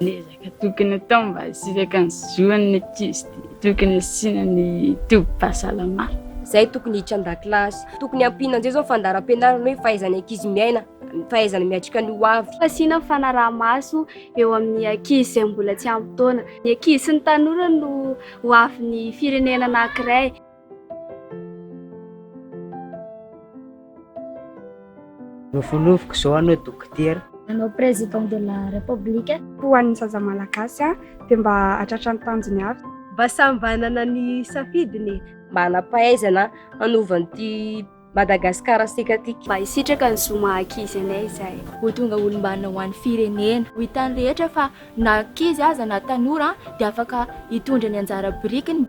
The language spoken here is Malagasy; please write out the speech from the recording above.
Ezaka tokony atao mba hisiraka ny zoan'ny ankizy tokony asiana ny tobi-pahasalamana. Zay tokony hiditra an-dakilasy, tokony ampiana an'izay zao fandaharam-pianarana hoe fahaizana ankizy miaina, fahaizana miatrika ny ho avy. Fasiana fanaraha-maso eo amin'ny ankizy izay mbola tsy ampy taona. Ny ankizy sy ny tanora no ho avin'ny firenena anankiray. Nofinofiko zao anao dokotera. Anao président de la république. Ho an'ny zaza malagasy dia mba hatratra ny tanjony avy. Mba sambanana ny safidiny, mba hanampahaizana hanovan'ity Madagasikara asika tiky. Mba hisitraka ny zo maha-ankizy anay izay. Ho tonga olombana ho an'ny firenena. Ho hitan'ny rehetra fa na ankizy aza na tanora dia afaka hitondra ny anjara birikiny.